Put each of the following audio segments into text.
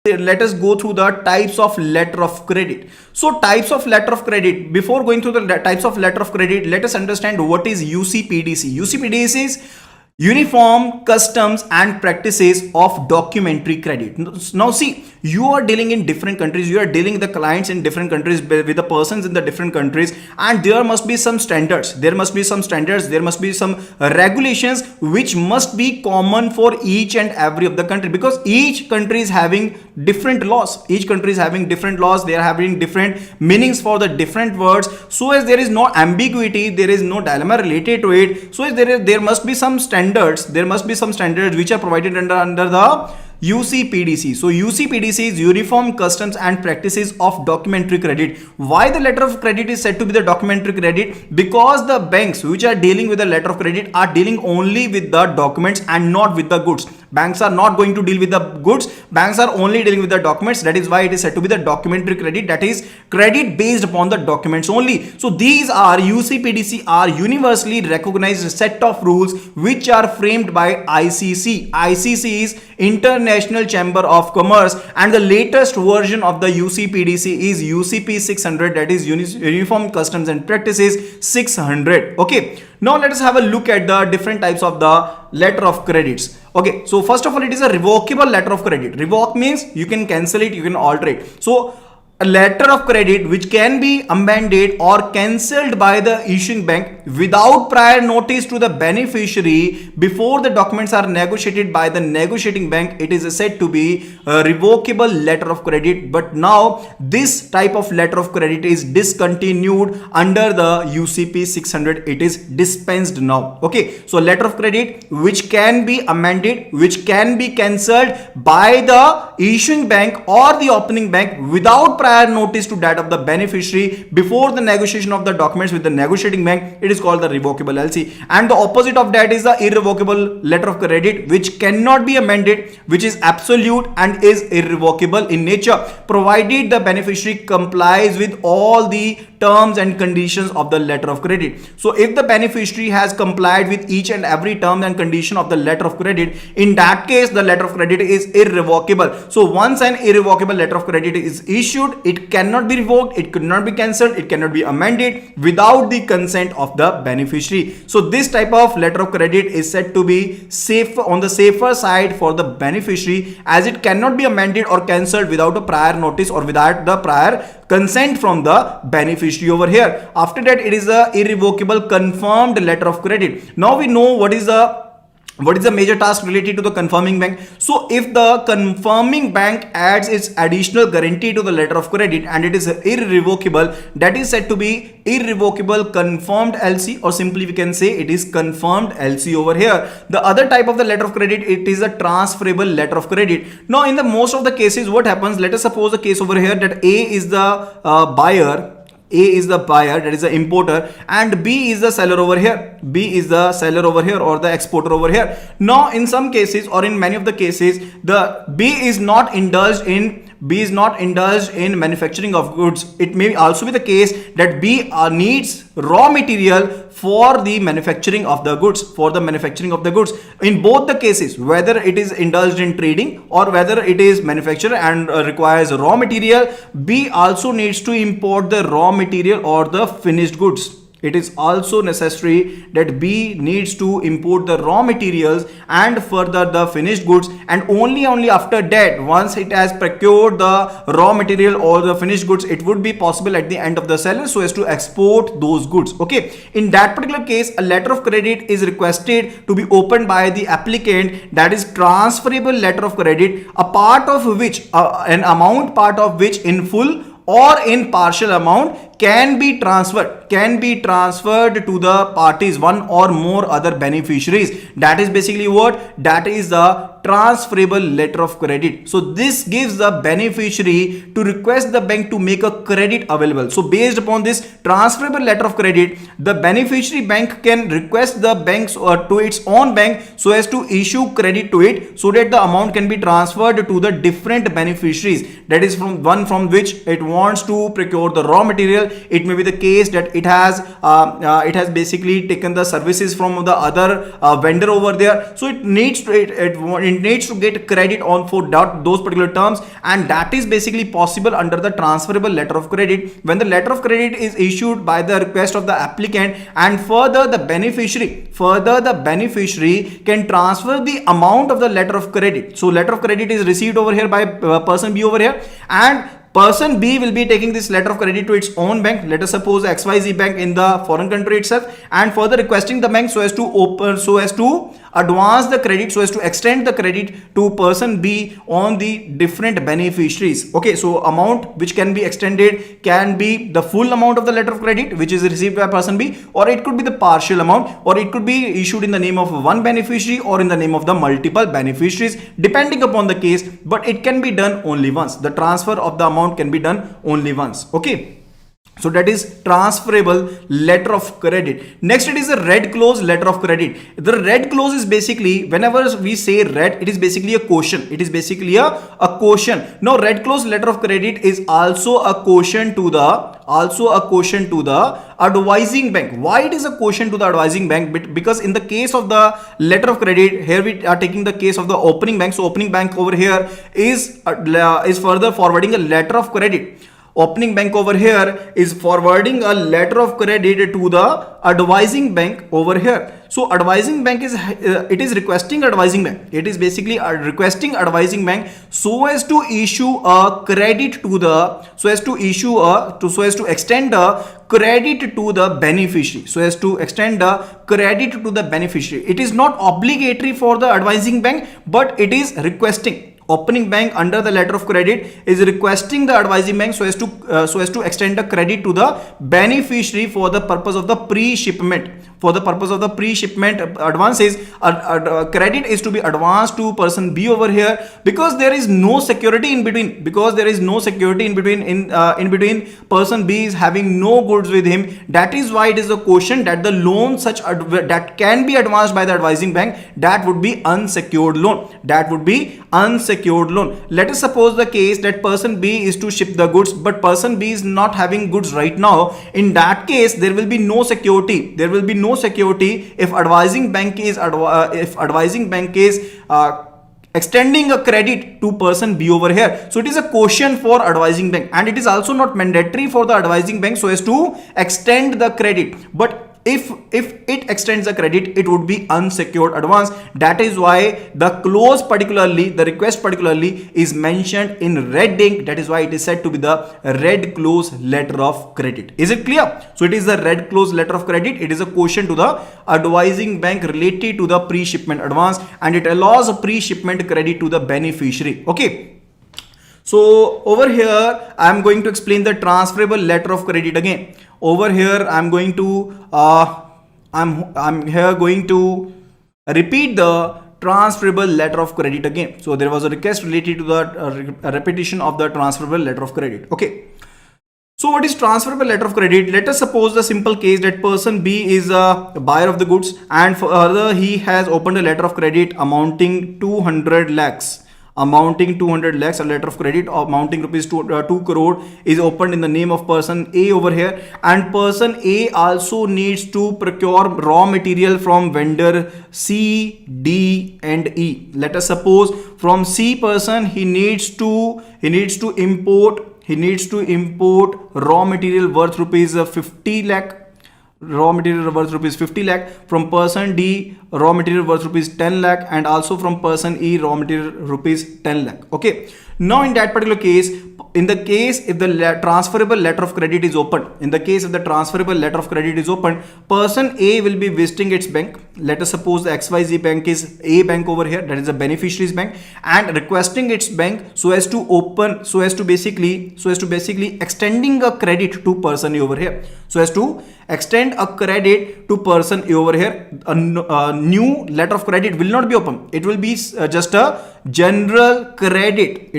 let us go through the types of letter of credit. So types of letter of credit, before going through the types of letter of credit, let us understand what is UCPDC. UCPDC is Uniform Customs and Practices of Documentary Credit. Now see, you are dealing in different countries, you are dealing with the clients in different countries, with the persons in the different countries, and there must be some standards, there must be some regulations which must be common for each and every of the country, because each country is having different laws, they are having different meanings for the different words, so as there is no ambiguity, there is no dilemma related to it, so as there must be some standards, which are provided under the UCPDC. So UCPDC is Uniform Customs and Practices of Documentary Credit. Why the letter of credit is said to be the documentary credit? Because the banks which are dealing with the letter of credit are dealing only with the documents and not with the goods. Banks are not going to deal with the goods, banks are only dealing with the documents. That is why it is said to be the documentary credit, that is credit based upon the documents only. So these are UCPDC are universally recognized set of rules which are framed by ICC. ICC is International Chamber of Commerce, and the latest version of the UCPDC is UCP 600, that is Uniform Customs and Practices 600. Okay, now let us have a look at the different types of the letter of credits. Okay, so first of all, it is a revocable letter of credit. Revoke means you can cancel it, you can alter it. So a letter of credit which can be amended or cancelled by the issuing bank without prior notice to the beneficiary before the documents are negotiated by the negotiating bank, it is said to be a revocable letter of credit. But now this type of letter of credit is discontinued under the UCP 600. It is dispensed now. Okay, so letter of credit which can be amended, which can be cancelled by the issuing bank or the opening bank without prior notice to that of the beneficiary before the negotiation of the documents with the negotiating bank, it is called the revocable LC. And the opposite of that is the irrevocable letter of credit which cannot be amended, which is absolute and is irrevocable in nature, provided the beneficiary complies with all the terms and conditions of the letter of credit. So if the beneficiary has complied with each and every term and condition of the letter of credit, in that case the letter of credit is irrevocable. So once an irrevocable letter of credit is issued, it cannot be revoked, it could not be cancelled, it cannot be amended without the consent of the beneficiary. So this type of letter of credit is said to be safe, on the safer side for the beneficiary, as it cannot be amended or cancelled without a prior notice or without the prior consent from the beneficiary over here. After that, it is a irrevocable confirmed letter of credit. Now we know what is the major task related to the confirming bank. So if the confirming bank adds its additional guarantee to the letter of credit and it is irrevocable, that is said to be irrevocable confirmed LC, or simply we can say it is confirmed LC over here. The other type of the letter of credit, it is a transferable letter of credit. Now in the most of the cases, what happens, let us suppose a case over here that A is the buyer, A is the buyer, that is the importer, and B is the seller over here. B is the seller over here or the exporter over here. Now in some cases, or in many of the cases, the B is not indulged in manufacturing of goods. It may also be the case that B needs raw material for the manufacturing of the goods, in both the cases, whether it is indulged in trading or whether it is manufactured and requires raw material, B also needs to import the raw material or the finished goods. It is also necessary that B needs to import the raw materials and further the finished goods, and only after that, once it has procured the raw material or the finished goods, it would be possible at the end of the seller so as to export those goods. Okay, in that particular case, a letter of credit is requested to be opened by the applicant, that is transferable letter of credit, a part of which an amount part of which in full or in partial amount can be transferred to the parties, one or more other beneficiaries. That is basically what? That is the transferable letter of credit. So this gives the beneficiary to request the bank to make a credit available. So based upon this transferable letter of credit, the beneficiary bank can request the banks or to its own bank so as to issue credit to it, so that the amount can be transferred to the different beneficiaries. That is from which it wants to procure the raw material, here. It may be the case that it has basically taken the services from the other vendor over there, so it needs to it needs to get credit on for those particular terms, and that is basically possible under the transferable letter of credit when the letter of credit is issued by the request of the applicant, and further the beneficiary can transfer the amount of the letter of credit. So letter of credit is received over here by person B over here, and person B will be taking this letter of credit to its own bank, let us suppose XYZ bank in the foreign country itself, and further requesting the bank so as to advance the credit, so as to extend the credit to person B on the different beneficiaries. Okay, so amount which can be extended can be the full amount of the letter of credit which is received by person B, or it could be the partial amount, or it could be issued in the name of one beneficiary or in the name of the multiple beneficiaries, depending upon the case, but it can be done only once. The transfer of the amount can be done only once. Okay, so that is transferable letter of credit. Next, it is a red clause letter of credit. The red clause is basically, whenever we say red, it is basically a caution. It is basically a caution. Now, red clause letter of credit is also a caution to the advising bank. Why it is a caution to the advising bank? Because in the case of the letter of credit, here we are taking the case of the opening bank. So opening bank over here is further forwarding a letter of credit. Opening bank over here is forwarding a letter of credit to the advising bank over here. So advising bank is it is requesting advising bank. It is basically requesting advising bank so as to issue a credit to the so as to extend the credit to the beneficiary. So as to extend the credit to the beneficiary. It is not obligatory for the advising bank, but it is requesting. Opening bank under the letter of credit is requesting the advising bank so as to extend the credit to the beneficiary for the purpose of the pre-shipment. For the purpose of the pre-shipment advances, credit is to be advanced to person B over here, because there is no security in between. In between person B is having no goods with him. That is why it is a caution that the loan that can be advanced by the advising bank, that would be unsecured loan. Let us suppose the case that person B is to ship the goods, but person B is not having goods right now. In that case, there will be no security. If advising bank is extending a credit to person B over here. So it is a caution for advising bank, and it is also not mandatory for the advising bank so as to extend the credit. But if it extends the credit, it would be unsecured advance. That is why the clause particularly, the request particularly is mentioned in red ink. That is why it is said to be the red clause letter of credit. Is it clear? So it is the red clause letter of credit. It is a caution to the advising bank related to the pre-shipment advance, and it allows a pre-shipment credit to the beneficiary. Okay. So over here, I am going to explain the transferable letter of credit again. Over here, I'm going to repeat the transferable letter of credit again. So there was a request related to the repetition of the transferable letter of credit. Okay. So what is transferable letter of credit? Let us suppose the simple case that person B is a buyer of the goods, and further he has opened a letter of credit amounting 200 lakhs. A letter of credit amounting rupees 2 crore is opened in the name of person A over here, and person A also needs to procure raw material from vendor C, D and E. Let us suppose from C person he needs to import raw material worth rupees 50 lakh. From person D, raw material worth rupees 10 lakh, and also from person E, raw material rupees 10 lakh. Okay. Now in that particular case, if the transferable letter of credit is open, person A will be visiting its bank. Let us suppose the XYZ bank is A bank over here, that is a beneficiary's bank, and requesting its bank so as to basically extending a credit to person A over here. So as to extend a credit to person A over here, a new letter of credit will not be open. It will be just a general credit.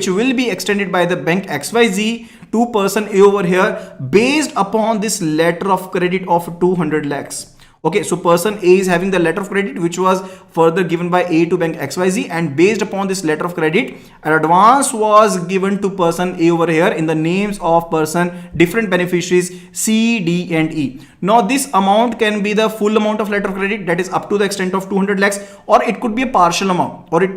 Which will be extended by the bank XYZ to person A over here based upon this letter of credit of 200 lakhs. Okay, so person A is having the letter of credit which was further given by A to bank XYZ, and based upon this letter of credit, an advance was given to person A over here in the names of person different beneficiaries C, D and E. Now this amount can be the full amount of letter of credit, that is up to the extent of 200 lakhs, or it could be a partial amount, it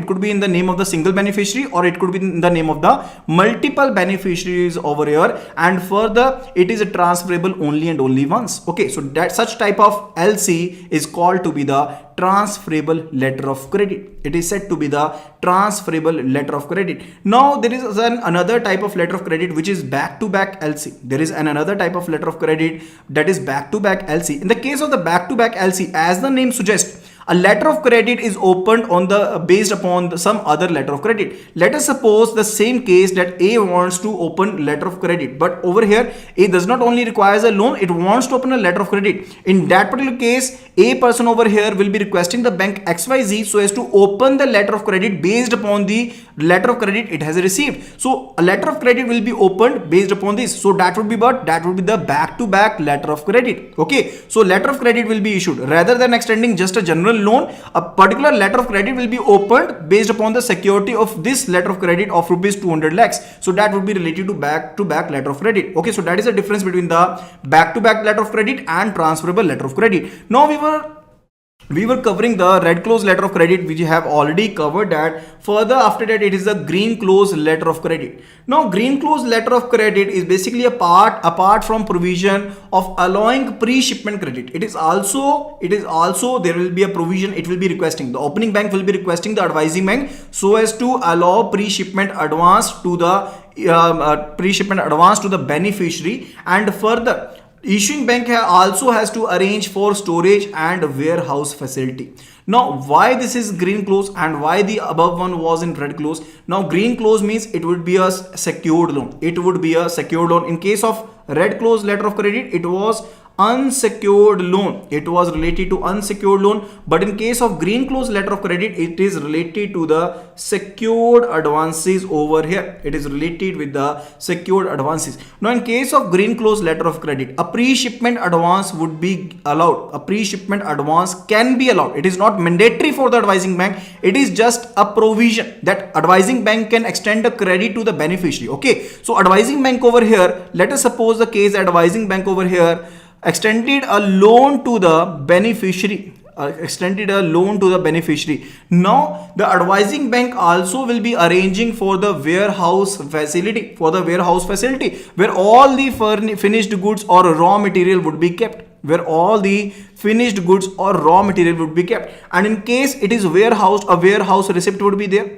could be in the name of the single beneficiary, or it could be in the name of the multiple beneficiaries over here, and further it is transferable only and only once. Okay, so that such type of LC is called to be the transferable letter of credit. It is said to be the transferable letter of credit. Now there is another type of letter of credit which is back-to-back LC. There is another type of letter of credit that is back-to-back LC. In the case of the back-to-back LC, as the name suggests, a letter of credit is opened on the based upon some other letter of credit. Let us suppose the same case that A wants to open letter of credit, but over here A does not only requires a loan, it wants to open a letter of credit. In that particular case, A person over here will be requesting the bank XYZ so as to open the letter of credit based upon the letter of credit it has received. So a letter of credit will be opened based upon this. So that would be the back-to-back letter of credit. Okay, so letter of credit will be issued rather than extending just a general loan. A particular letter of credit will be opened based upon the security of this letter of credit of rupees 200 lakhs. So that would be related to back-to-back letter of credit. Okay, so that is the difference between the back-to-back letter of credit and transferable letter of credit. Now we were covering the red close letter of credit, which you have already covered that. Further after that, it is the green close letter of credit. Now green close letter of credit is basically apart from provision of allowing pre-shipment credit. It is also there will be a provision, it will be requesting, the opening bank will be requesting the advising bank so as to allow pre-shipment advance to the beneficiary, and further issuing bank also has to arrange for storage and warehouse facility. Now why this is green close and why the above one was in red close? Now green close means it would be a secured loan. It would be a secured loan. In case of red close letter of credit, it was unsecured loan. It was related to unsecured loan, but in case of green close letter of credit, it is related to the secured advances over here. It is related with the secured advances. Now in case of green close letter of credit, a pre-shipment advance would be allowed. A pre-shipment advance can be allowed. It is not mandatory for the advising bank. It is just a provision that advising bank can extend the credit to the beneficiary. Okay, so advising bank over here, let us suppose the case advising bank over here extended a loan to the beneficiary. Now the advising bank also will be arranging for the warehouse facility, where all the finished goods or raw material would be kept. And in case it is warehoused, a warehouse receipt would be there.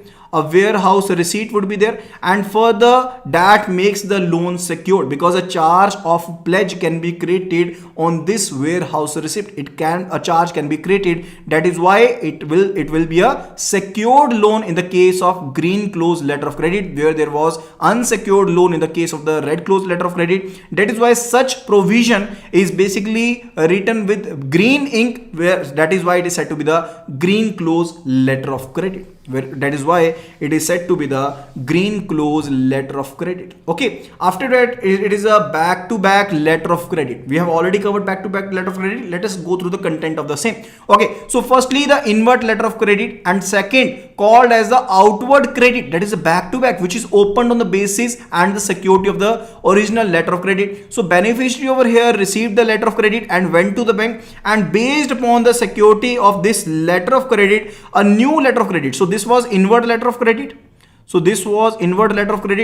And further that makes the loan secured because a charge of pledge can be created on this warehouse receipt. A charge can be created. That is why it will be a secured loan in the case of green close letter of credit, where there was unsecured loan in the case of the red close letter of credit. That is why such provision is basically written with green ink, that is why it is said to be the green close letter of credit. That is why it is said to be the green close letter of credit. Okay, after that it is a back-to-back letter of credit. We have already covered back-to-back letter of credit. Let us go through the content of the same. Okay, so firstly the invert letter of credit, and second called as the outward credit, that is a back-to-back which is opened on the basis and the security of the original letter of credit. So beneficiary over here received the letter of credit and went to the bank, and based upon the security of this letter of credit, a new letter of credit. So this was invert letter of credit.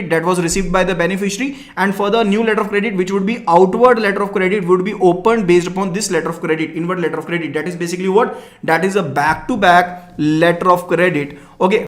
That was received by the beneficiary, and further new letter of credit which would be outward letter of credit would be opened based upon this letter of credit, invert letter of credit. That is basically what? That is a back-to-back letter of credit. Okay.